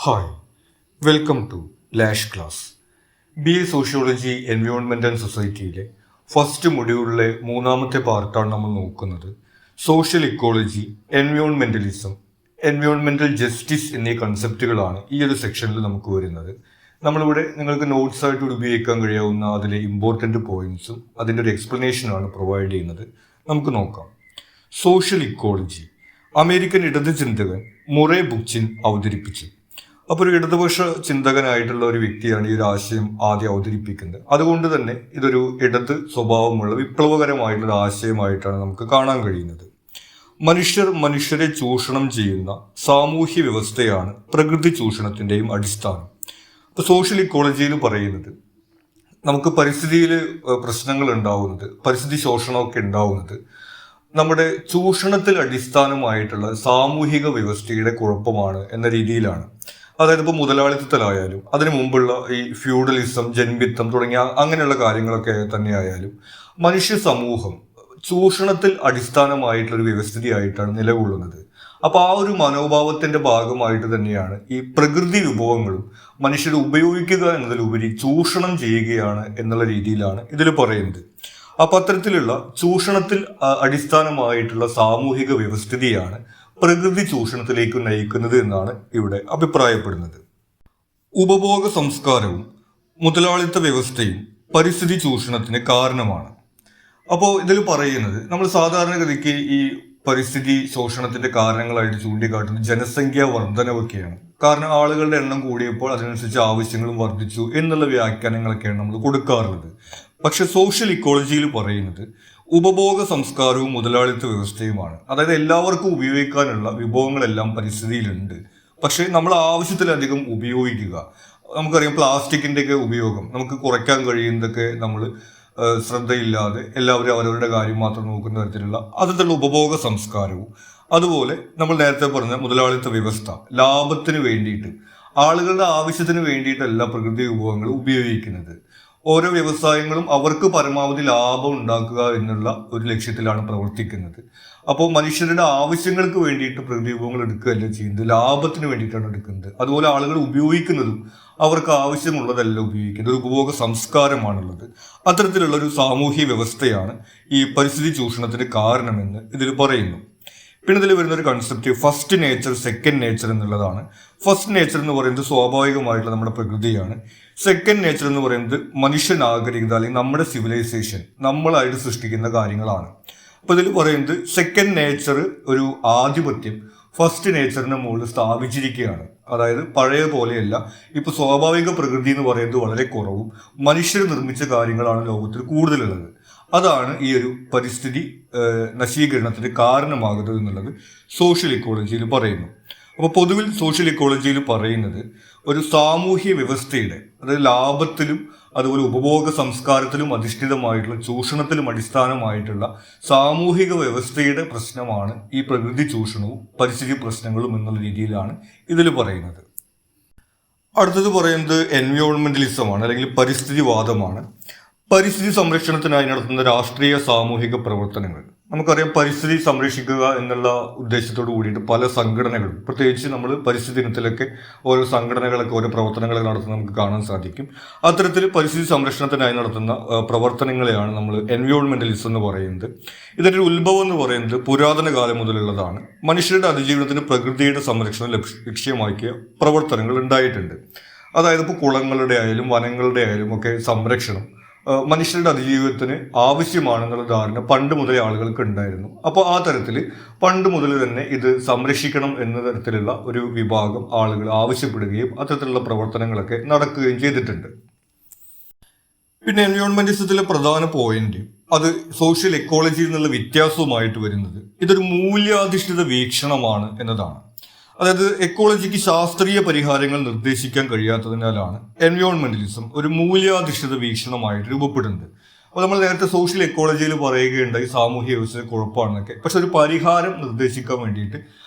Hi, welcome to Lash class. BA sociology environment and സൊസൈറ്റിയിലെ first മൊഡ്യൂളിലെ മൂന്നാമത്തെ പാർട്ടാണ് നമ്മൾ നോക്കുന്നത്. Social ecology, environmentalism, environmental justice എന്നീ കൺസെപ്റ്റുകളാണ് ഈ ഒരു സെക്ഷനിൽ നമുക്ക് വരുന്നത്. നമ്മളിവിടെ നിങ്ങൾക്ക് നോട്ട്സായിട്ട് ഉപയോഗിക്കാൻ കഴിയാവുന്ന അതിലെ ഇമ്പോർട്ടൻ്റ് പോയിന്റ്സും അതിൻ്റെ ഒരു എക്സ്പ്ലനേഷനാണ് പ്രൊവൈഡ് ചെയ്യുന്നത്. നമുക്ക് നോക്കാം. സോഷ്യൽ ഇക്കോളജി അമേരിക്കൻ ഇടത് ചിന്തകൻ മുറേ ബുക്ചിൻ അവതരിപ്പിച്ചു. അപ്പോൾ ഒരു ഇടതുപക്ഷ ചിന്തകനായിട്ടുള്ള ഒരു വ്യക്തിയാണ് ഈ ഒരു ആശയം ആദ്യം അവതരിപ്പിക്കുന്നത്. അതുകൊണ്ട് തന്നെ ഇതൊരു ഇടത് സ്വഭാവമുള്ള വിപ്ലവകരമായിട്ടുള്ള ആശയമായിട്ടാണ് നമുക്ക് കാണാൻ കഴിയുന്നത്. മനുഷ്യരെ ചൂഷണം ചെയ്യുന്ന സാമൂഹ്യ വ്യവസ്ഥയാണ് പ്രകൃതി ചൂഷണത്തിൻ്റെയും അടിസ്ഥാനം. ഇപ്പോൾ സോഷ്യൽ ഇക്കോളജിയിൽ പറയുന്നത് നമുക്ക് പരിസ്ഥിതിയിൽ പ്രശ്നങ്ങൾ ഉണ്ടാവുന്നത്, പരിസ്ഥിതി ശോഷണമൊക്കെ ഉണ്ടാവുന്നത് നമ്മുടെ ചൂഷണത്തിൽ അടിസ്ഥാനമായിട്ടുള്ള സാമൂഹിക വ്യവസ്ഥയുടെ കുഴപ്പമാണ് എന്ന രീതിയിലാണ്. അതായത് ഇപ്പോൾ മുതലാളിത്തത്തിലായാലും അതിനു മുമ്പുള്ള ഈ ഫ്യൂഡലിസം, ജന്മിത്തം തുടങ്ങിയ അങ്ങനെയുള്ള കാര്യങ്ങളൊക്കെ തന്നെയായാലും മനുഷ്യ സമൂഹം ചൂഷണത്തിൽ അടിസ്ഥാനമായിട്ടുള്ളൊരു വ്യവസ്ഥിതിയായിട്ടാണ് നിലകൊള്ളുന്നത്. അപ്പോൾ ആ ഒരു മനോഭാവത്തിന്റെ ഭാഗമായിട്ട് തന്നെയാണ് ഈ പ്രകൃതി വിഭവങ്ങളും മനുഷ്യർ ഉപയോഗിക്കുക എന്നതിലുപരി ചൂഷണം ചെയ്യുകയാണ് എന്നുള്ള രീതിയിലാണ് ഇതിൽ പറയുന്നത്. അപ്പോൾ അത്തരത്തിലുള്ള ചൂഷണത്തിൽ അടിസ്ഥാനമായിട്ടുള്ള സാമൂഹിക വ്യവസ്ഥിതിയാണ് പ്രകൃതി ചൂഷണത്തിലേക്ക് നയിക്കുന്നത് എന്നാണ് ഇവിടെ അഭിപ്രായപ്പെടുന്നത്. ഉപഭോഗ സംസ്കാരവും മുതലാളിത്ത വ്യവസ്ഥയും പരിസ്ഥിതി ചൂഷണത്തിന് കാരണമാണ്. അപ്പോൾ ഇതിൽ പറയുന്നത് നമ്മൾ സാധാരണഗതിക്ക് ഈ പരിസ്ഥിതി ശോഷണത്തിന്റെ കാരണങ്ങളായിട്ട് ചൂണ്ടിക്കാട്ടുന്നത് ജനസംഖ്യാ വർധനവൊക്കെയാണ്. കാരണം ആളുകളുടെ എണ്ണം കൂടിയപ്പോൾ അതിനനുസരിച്ച് ആവശ്യങ്ങളും വർദ്ധിച്ചു എന്നുള്ള വ്യാഖ്യാനങ്ങളൊക്കെയാണ് നമ്മൾ കൊടുക്കാറുള്ളത്. പക്ഷെ സോഷ്യൽ ഇക്കോളജിയിൽ പറയുന്നത് ഉപഭോഗ സംസ്കാരവും മുതലാളിത്ത വ്യവസ്ഥയുമാണ്. അതായത് എല്ലാവർക്കും ഉപയോഗിക്കാനുള്ള വിഭവങ്ങളെല്ലാം പരിസ്ഥിതിയിലുണ്ട്, പക്ഷെ നമ്മൾ ആവശ്യത്തിലധികം ഉപയോഗിക്കുക. നമുക്കറിയാം പ്ലാസ്റ്റിക്കിൻ്റെയൊക്കെ ഉപയോഗം നമുക്ക് കുറയ്ക്കാൻ കഴിയുന്നതൊക്കെ നമ്മൾ ശ്രദ്ധയില്ലാതെ എല്ലാവരും അവരവരുടെ കാര്യം മാത്രം നോക്കുന്ന തരത്തിലുള്ള അതിലുള്ള ഉപഭോഗ സംസ്കാരവും, അതുപോലെ നമ്മൾ നേരത്തെ പറഞ്ഞ മുതലാളിത്ത വ്യവസ്ഥ ലാഭത്തിന് വേണ്ടിയിട്ട് ആളുകളുടെ ആവശ്യത്തിന് വേണ്ടിയിട്ടല്ല പ്രകൃതി വിഭവങ്ങൾ ഉപയോഗിക്കുന്നത്. ഓരോ വ്യവസായങ്ങളും അവർക്ക് പരമാവധി ലാഭം ഉണ്ടാക്കുക എന്നുള്ള ഒരു ലക്ഷ്യത്തിലാണ് പ്രവർത്തിക്കുന്നത്. അപ്പോൾ മനുഷ്യരുടെ ആവശ്യങ്ങൾക്ക് വേണ്ടിയിട്ട് പ്രകൃതി വിഭവങ്ങൾ എടുക്കുകയല്ല ചെയ്യുന്നത്, ലാഭത്തിന് വേണ്ടിയിട്ടാണ് എടുക്കുന്നത്. അതുപോലെ ആളുകൾ ഉപയോഗിക്കുന്നതും അവർക്ക് ആവശ്യമുള്ളതല്ല ഉപയോഗിക്കുന്നത്, ഒരു ഉപഭോഗ സംസ്കാരമാണുള്ളത്. അത്തരത്തിലുള്ള ഒരു സാമൂഹ്യ വ്യവസ്ഥയാണ് ഈ പരിസ്ഥിതി ചൂഷണത്തിന് കാരണമെന്ന് ഇതിൽ പറയുന്നു. പിന്നെ ഇതിൽ വരുന്ന ഒരു concept first nature, second nature എന്നുള്ളതാണ്. ഫസ്റ്റ് നേച്ചർ എന്ന് പറയുന്നത് സ്വാഭാവികമായിട്ടുള്ള നമ്മുടെ പ്രകൃതിയാണ്. സെക്കൻഡ് നേച്ചർ എന്ന് പറയുന്നത് മനുഷ്യ നാഗരികത അല്ലെങ്കിൽ നമ്മുടെ സിവിലൈസേഷൻ, നമ്മളായിട്ട് സൃഷ്ടിക്കുന്ന കാര്യങ്ങളാണ്. അപ്പോൾ ഇതിൽ പറയുന്നത് സെക്കൻഡ് നേച്ചർ ഒരു ആധിപത്യം ഫസ്റ്റ് നേച്ചറിന്റെ മുകളിൽ സ്ഥാപിച്ചിരിക്കുകയാണ്. അതായത് പഴയ പോലെയല്ല, ഇപ്പൊ സ്വാഭാവിക പ്രകൃതി എന്ന് പറയുന്നത് വളരെ കുറവും മനുഷ്യർ നിർമ്മിച്ച കാര്യങ്ങളാണ് ലോകത്തിൽ കൂടുതലുള്ളത്. അതാണ് ഈ ഒരു പരിസ്ഥിതി നശീകരണത്തിന് കാരണമാകുന്നത് എന്നുള്ളത് സോഷ്യൽ ഇക്കോളജിയിൽ പറയുന്നു. അപ്പോൾ പൊതുവിൽ സോഷ്യൽ ഇക്കോളജിയിൽ പറയുന്നത് ഒരു സാമൂഹ്യ വ്യവസ്ഥയുടെ, അതായത് ലാഭത്തിലും അതുപോലെ ഉപഭോഗ സംസ്കാരത്തിലും അധിഷ്ഠിതമായിട്ടുള്ള ചൂഷണത്തിലും അടിസ്ഥാനമായിട്ടുള്ള സാമൂഹിക വ്യവസ്ഥയുടെ പ്രശ്നമാണ് ഈ പ്രകൃതി ചൂഷണവും പരിസ്ഥിതി പ്രശ്നങ്ങളും എന്നുള്ള രീതിയിലാണ് ഇതിൽ പറയുന്നത്. അടുത്തത് പറയുന്നത് എൻവയോൺമെന്റലിസമാണ് അല്ലെങ്കിൽ പരിസ്ഥിതിവാദമാണ്. പരിസ്ഥിതി സംരക്ഷണത്തിനായി നടത്തുന്ന രാഷ്ട്രീയ സാമൂഹിക പ്രവർത്തനങ്ങൾ. നമുക്കറിയാം പരിസ്ഥിതി സംരക്ഷിക്കുക എന്നുള്ള ഉദ്ദേശത്തോട് കൂടിയിട്ട് പല സംഘടനകളും, പ്രത്യേകിച്ച് നമ്മൾ പരിസ്ഥിതി ദിനത്തിലൊക്കെ ഓരോ സംഘടനകളൊക്കെ ഓരോ പ്രവർത്തനങ്ങൾ നടത്തുന്നത് നമുക്ക് കാണാൻ സാധിക്കും. അത്തരത്തിൽ പരിസ്ഥിതി സംരക്ഷണത്തിനായി നടത്തുന്ന പ്രവർത്തനങ്ങളെയാണ് നമ്മൾ എൻവയോൺമെന്റലിസം എന്ന് പറയുന്നത്. ഇതിൻ്റെ ഒരു ഉത്ഭവം എന്ന് പറയുന്നത് പുരാതന കാലം മുതലുള്ളതാണ്. മനുഷ്യരുടെ അതിജീവനത്തിന് പ്രകൃതിയുടെ സംരക്ഷണം ലക്ഷ്യമാക്കിയ പ്രവർത്തനങ്ങൾ ഉണ്ടായിട്ടുണ്ട്. അതായത് ഇപ്പോൾ കുളങ്ങളുടെ ആയാലും വനങ്ങളുടെ ആയാലും ഒക്കെ സംരക്ഷണം മനുഷ്യരുടെ അതിജീവിതത്തിന് ആവശ്യമാണെന്നുള്ള ധാരണ പണ്ട് മുതലേ ആളുകൾക്ക് ഉണ്ടായിരുന്നു. അപ്പോൾ ആ തരത്തിൽ പണ്ട് മുതൽ തന്നെ ഇത് സംരക്ഷിക്കണം എന്ന തരത്തിലുള്ള ഒരു വിഭാഗം ആളുകൾ ആവശ്യപ്പെടുകയും അത്തരത്തിലുള്ള പ്രവർത്തനങ്ങളൊക്കെ നടക്കുകയും ചെയ്തിട്ടുണ്ട്. പിന്നെ എൻവയോൺമെന്റിസത്തിലെ പ്രധാന പോയിന്റ് അത് സോഷ്യൽ എക്കോളജിയിൽ നിന്നുള്ള വ്യത്യാസവുമായിട്ട് വരുന്നത് ഇതൊരു മൂല്യാധിഷ്ഠിത വീക്ഷണമാണ് എന്നതാണ്. അതായത് എക്കോളജിക്ക് ശാസ്ത്രീയ പരിഹാരങ്ങൾ നിർദ്ദേശിക്കാൻ കഴിയാത്തതിനാലാണ് എൻവയോൺമെന്റലിസം ഒരു മൂല്യാധിഷ്ഠിത വീക്ഷണമായിട്ട് രൂപപ്പെടുന്നത്. അപ്പോൾ നമ്മൾ നേരത്തെ സോഷ്യൽ എക്കോളജിയിൽ പറയുകയുണ്ടായി സാമൂഹ്യ വ്യവസ്ഥ കുഴപ്പമാണെന്നൊക്കെ, പക്ഷെ ഒരു പരിഹാരം നിർദ്ദേശിക്കാൻ വേണ്ടിയിട്ട്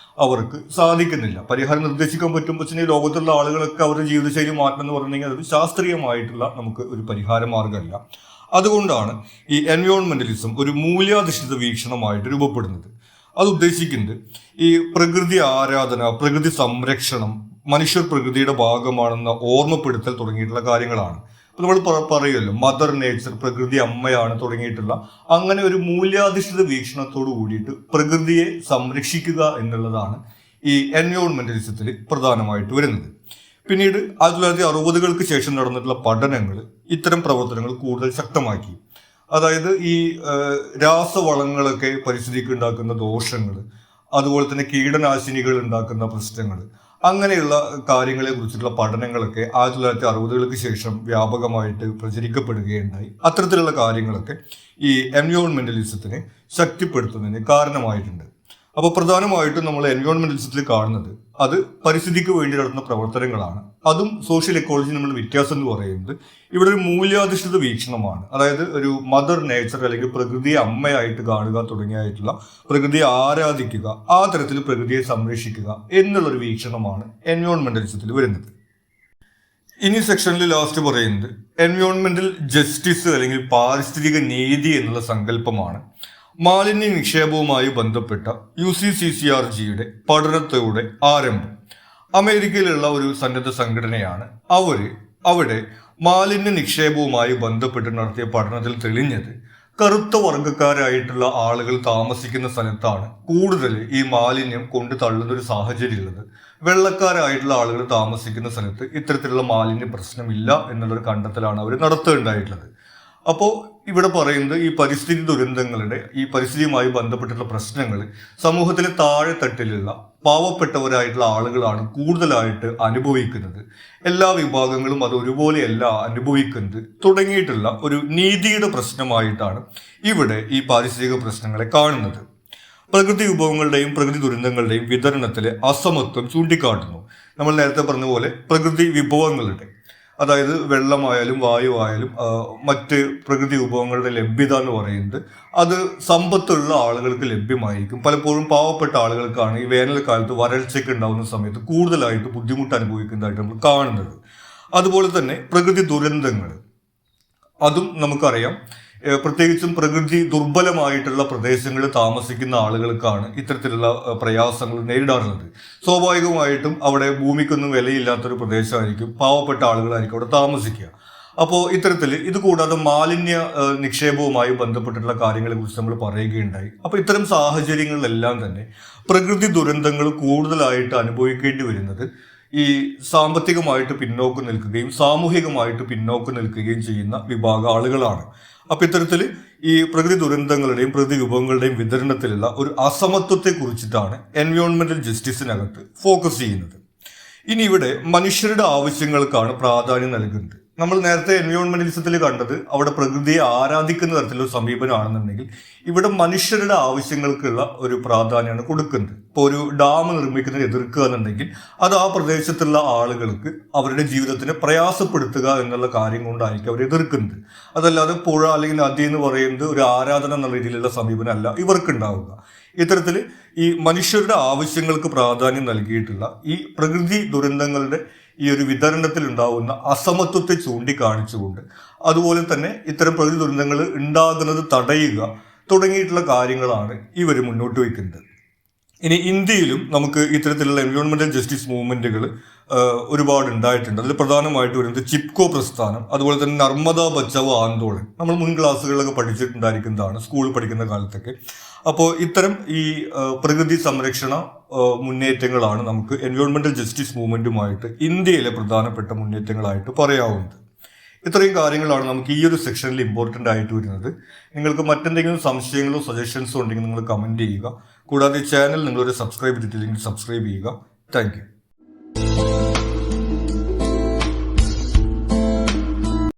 അവർക്ക് സാധിക്കുന്നില്ല. പരിഹാരം നിർദ്ദേശിക്കാൻ പറ്റുമ്പോൾ വെച്ചാൽ ലോകത്തുള്ള ആളുകളൊക്കെ അവരുടെ ജീവിതശൈലി മാറ്റണം എന്ന് പറഞ്ഞെങ്കിൽ അത് ശാസ്ത്രീയമായിട്ടുള്ള നമുക്ക് ഒരു പരിഹാര മാർഗമല്ല. അതുകൊണ്ടാണ് ഈ എൻവയോൺമെന്റലിസം ഒരു മൂല്യാധിഷ്ഠിത വീക്ഷണമായിട്ട് രൂപപ്പെടുന്നത്. അത് ഉദ്ദേശിക്കുന്നത് ഈ പ്രകൃതി ആരാധന, പ്രകൃതി സംരക്ഷണം, മനുഷ്യർ പ്രകൃതിയുടെ ഭാഗമാണെന്ന ഓർമ്മപ്പെടുത്തൽ തുടങ്ങിയിട്ടുള്ള കാര്യങ്ങളാണ്. അപ്പൊ നമ്മൾ പറയുമല്ലോ, മദർ നേച്ചർ, പ്രകൃതി അമ്മയാണ് തുടങ്ങിയിട്ടുള്ള അങ്ങനെ ഒരു മൂല്യാധിഷ്ഠിത വീക്ഷണത്തോട് കൂടിയിട്ട് പ്രകൃതിയെ സംരക്ഷിക്കുക എന്നുള്ളതാണ് ഈ എൻവയോൺമെന്റലിസത്തിൽ പ്രധാനമായിട്ട് വരുന്നത്. പിന്നീട് 1960-കൾക്ക് ശേഷം നടന്നിട്ടുള്ള പഠനങ്ങൾ ഇത്തരം പ്രവർത്തനങ്ങൾ കൂടുതൽ ശക്തമാക്കി. അതായത് ഈ രാസവളങ്ങളൊക്കെ പരിസ്ഥിതിക്ക് ഉണ്ടാക്കുന്ന ദോഷങ്ങൾ, അതുപോലെ തന്നെ കീടനാശിനികൾ ഉണ്ടാക്കുന്ന പ്രശ്നങ്ങൾ, അങ്ങനെയുള്ള കാര്യങ്ങളെ കുറിച്ചിട്ടുള്ള പഠനങ്ങളൊക്കെ 1960-കൾക്ക് ശേഷം വ്യാപകമായിട്ട് പ്രചരിക്കപ്പെടുകയുണ്ടായി. അത്തരത്തിലുള്ള കാര്യങ്ങളൊക്കെ ഈ എൻവയോൺമെന്റലിസത്തിനെ ശക്തിപ്പെടുത്തുന്നതിന് കാരണമായിട്ടുണ്ട്. അപ്പോൾ പ്രധാനമായിട്ടും നമ്മൾ എൻവയോൺമെന്റലിസത്തിൽ കാണുന്നത് അത് പരിസ്ഥിതിക്ക് വേണ്ടി നടത്തുന്ന പ്രവർത്തനങ്ങളാണ്. അതും സോഷ്യൽ എക്കോളജി നമ്മൾ വ്യത്യാസം എന്ന് പറയുന്നത് ഇവിടെ ഒരു മൂല്യാധിഷ്ഠിത വീക്ഷണമാണ്. അതായത് ഒരു മദർ നേച്ചർ അല്ലെങ്കിൽ പ്രകൃതിയെ അമ്മയായിട്ട് കാണുക തുടങ്ങിയായിട്ടുള്ള പ്രകൃതിയെ ആരാധിക്കുക, ആ തരത്തിൽ പ്രകൃതിയെ സംരക്ഷിക്കുക എന്നുള്ളൊരു വീക്ഷണമാണ് എൻവയോൺമെന്റലിസത്തിൽ വരുന്നത്. ഇനി സെക്ഷനിൽ ലാസ്റ്റ് പറയുന്നത് എൻവയോൺമെന്റൽ ജസ്റ്റിസ് അല്ലെങ്കിൽ പാരിസ്ഥിതിക നീതി എന്നുള്ള സങ്കല്പമാണ്. മാലിന്യ നിക്ഷേപവുമായി ബന്ധപ്പെട്ട UCCCRGയുടെ പഠനത്തോടെ ആരംഭം. അമേരിക്കയിലുള്ള ഒരു സന്നദ്ധ സംഘടനയാണ്. അവിടെ മാലിന്യ നിക്ഷേപവുമായി ബന്ധപ്പെട്ട് നടത്തിയ പഠനത്തിൽ തെളിഞ്ഞത് കറുത്ത വർഗ്ഗക്കാരായിട്ടുള്ള ആളുകൾ താമസിക്കുന്ന സ്ഥലത്താണ് കൂടുതൽ ഈ മാലിന്യം കൊണ്ട് തള്ളുന്ന ഒരു സാഹചര്യം ഉള്ളത്. വെള്ളക്കാരായിട്ടുള്ള ആളുകൾ താമസിക്കുന്ന സ്ഥലത്ത് ഇത്തരത്തിലുള്ള മാലിന്യ പ്രശ്നമില്ല എന്നുള്ളൊരു കണ്ടെത്തലാണ് അവർ നടത്തുകയുണ്ടായിട്ടുള്ളത്. അപ്പോൾ ഇവിടെ പറയുന്നത് ഈ പരിസ്ഥിതി ദുരന്തങ്ങളുടെ, ഈ പരിസ്ഥിതിയുമായി ബന്ധപ്പെട്ടിട്ടുള്ള പ്രശ്നങ്ങൾ സമൂഹത്തിലെ താഴെത്തട്ടിലുള്ള പാവപ്പെട്ടവരായിട്ടുള്ള ആളുകളാണ് കൂടുതലായിട്ട് അനുഭവിക്കുന്നത്. എല്ലാ വിഭാഗങ്ങളും അത് ഒരുപോലെയല്ല അനുഭവിക്കുന്നത് തുടങ്ങിയിട്ടുള്ള ഒരു നീതിയുടെ പ്രശ്നമായിട്ടാണ് ഇവിടെ ഈ പാരിസ്ഥിതിക പ്രശ്നങ്ങളെ കാണുന്നത്. പ്രകൃതി വിഭവങ്ങളുടെയും പ്രകൃതി ദുരന്തങ്ങളുടെയും വിതരണത്തിലെ അസമത്വം ചൂണ്ടിക്കാട്ടുന്നു. നമ്മൾ നേരത്തെ പറഞ്ഞ പോലെ പ്രകൃതി വിഭവങ്ങളുടെ, അതായത് വെള്ളമായാലും വായുവായാലും മറ്റ് പ്രകൃതി വിഭവങ്ങളുടെ ലഭ്യത എന്ന് പറയുന്നത് അത് സമ്പത്തുള്ള ആളുകൾക്ക് ലഭ്യമായിരിക്കും. പലപ്പോഴും പാവപ്പെട്ട ആളുകൾക്കാണ് ഈ വേനൽക്കാലത്ത് വരൾച്ചയ്ക്ക് ഉണ്ടാകുന്ന സമയത്ത് കൂടുതലായിട്ട് ബുദ്ധിമുട്ട് അനുഭവിക്കുന്നതായിട്ട് നമ്മൾ കാണുന്നത്. അതുപോലെ തന്നെ പ്രകൃതി ദുരന്തങ്ങൾ, അതും നമുക്കറിയാം, പ്രത്യേകിച്ചും പ്രകൃതി ദുർബലമായിട്ടുള്ള പ്രദേശങ്ങളിൽ താമസിക്കുന്ന ആളുകൾക്കാണ് ഇത്തരത്തിലുള്ള പ്രയാസങ്ങൾ നേരിടാറുള്ളത്. സ്വാഭാവികമായിട്ടും അവിടെ ഭൂമിക്കൊന്നും വിലയില്ലാത്തൊരു പ്രദേശമായിരിക്കും, പാവപ്പെട്ട ആളുകളായിരിക്കും അവിടെ താമസിക്കുക. അപ്പോൾ ഇത്തരത്തിൽ ഇത് കൂടാതെ മാലിന്യ നിക്ഷേപവുമായി ബന്ധപ്പെട്ടിട്ടുള്ള കാര്യങ്ങളെ കുറിച്ച് നമ്മൾ പറയുകയുണ്ടായി. അപ്പോൾ ഇത്തരം സാഹചര്യങ്ങളിലെല്ലാം തന്നെ പ്രകൃതി ദുരന്തങ്ങൾ കൂടുതലായിട്ട് അനുഭവിക്കേണ്ടി വരുന്നത് ഈ സാമ്പത്തികമായിട്ട് പിന്നോക്കം നിൽക്കുകയും സാമൂഹികമായിട്ട് പിന്നോക്കം നിൽക്കുകയും ചെയ്യുന്ന വിഭാഗം ആളുകളാണ്. അപ്പൊ ഇത്തരത്തിൽ ഈ പ്രകൃതി ദുരന്തങ്ങളുടെയും പ്രകൃതി വിഭവങ്ങളുടെയും വിതരണത്തിലുള്ള ഒരു അസമത്വത്തെ കുറിച്ചിട്ടാണ് എൻവയോൺമെന്റൽ ജസ്റ്റിസിനകത്ത് ഫോക്കസ് ചെയ്യുന്നത്. ഇനി ഇവിടെ മനുഷ്യരുടെ ആവശ്യങ്ങൾക്കാണ് പ്രാധാന്യം നൽകുന്നത്. നമ്മൾ നേരത്തെ എൻവയോൺമെന്റലിസത്തിൽ കണ്ടത് അവിടെ പ്രകൃതിയെ ആരാധിക്കുന്ന തരത്തിലുള്ള സമീപനമാണെന്നുണ്ടെങ്കിൽ ഇവിടെ മനുഷ്യരുടെ ആവശ്യങ്ങൾക്കുള്ള ഒരു പ്രാധാന്യമാണ് കൊടുക്കുന്നത്. ഇപ്പോൾ ഒരു ഡാം നിർമ്മിക്കുന്നതിന് എതിർക്കുക എന്നുണ്ടെങ്കിൽ അത് ആ പ്രദേശത്തുള്ള ആളുകൾക്ക് അവരുടെ ജീവിതത്തിനെ പ്രയാസപ്പെടുത്തുക എന്നുള്ള കാര്യം കൊണ്ടായിരിക്കും അവർ എതിർക്കുന്നത്. അതല്ലാതെ പുഴ അല്ലെങ്കിൽ നദി എന്ന് പറയുന്നത് ഒരു ആരാധന എന്നുള്ള രീതിയിലുള്ള സമീപനമല്ല ഇവർക്കുണ്ടാവുക. ഇത്തരത്തിൽ ഈ മനുഷ്യരുടെ ആവശ്യങ്ങൾക്ക് പ്രാധാന്യം നൽകിയിട്ടുള്ള ഈ പ്രകൃതി ദുരന്തങ്ങളുടെ ഈ ഒരു വിതരണത്തിൽ ഉണ്ടാകുന്ന അസമത്വത്തെ ചൂണ്ടിക്കാണിച്ചുകൊണ്ട് അതുപോലെ തന്നെ ഇത്തരം പ്രകൃതി ദുരന്തങ്ങൾ ഉണ്ടാകുന്നത് തടയുക തുടങ്ങിയിട്ടുള്ള കാര്യങ്ങളാണ് ഇവർ മുന്നോട്ട് വയ്ക്കുന്നത്. ഇനി ഇന്ത്യയിലും നമുക്ക് ഇത്തരത്തിലുള്ള എൻവയോൺമെന്റൽ ജസ്റ്റിസ് മൂവ്മെന്റുകൾ ഒരുപാട് ഉണ്ടായിട്ടുണ്ട്. അതിൽ പ്രധാനമായിട്ട് വരുന്നത് ചിപ്കോ പ്രസ്ഥാനം, അതുപോലെ തന്നെ നർമ്മദാ ബച്ചാവോ ആന്തോളൻ. നമ്മൾ മുൻ ക്ലാസ്സുകളിലൊക്കെ പഠിച്ചിട്ടുണ്ടായിരിക്കുന്നതാണ് സ്കൂളിൽ പഠിക്കുന്ന കാലത്തൊക്കെ. അപ്പോൾ ഇത്തരം ഈ പ്രകൃതി സംരക്ഷണ മുന്നേറ്റങ്ങളാണ് നമുക്ക് എൻവയോൺമെന്റൽ ജസ്റ്റിസ് മൂവ്മെന്റുമായിട്ട് ഇന്ത്യയിലെ പ്രധാനപ്പെട്ട മുന്നേറ്റങ്ങളായിട്ട് പറയാവുന്നത്. ഇത്രയും കാര്യങ്ങളാണ് നമുക്ക് ഈ ഒരു സെക്ഷനിൽ ഇമ്പോർട്ടൻ്റ് ആയിട്ട് വരുന്നത്. നിങ്ങൾക്ക് മറ്റെന്തെങ്കിലും സംശയങ്ങളോ സജഷൻസോ ഉണ്ടെങ്കിൽ നിങ്ങൾ കമൻറ്റ് ചെയ്യുക. കൂടാതെ ചാനൽ നിങ്ങളൊരു സബ്സ്ക്രൈബ് ചെയ്തിട്ടില്ലെങ്കിൽ സബ്സ്ക്രൈബ് ചെയ്യുക. Thank you.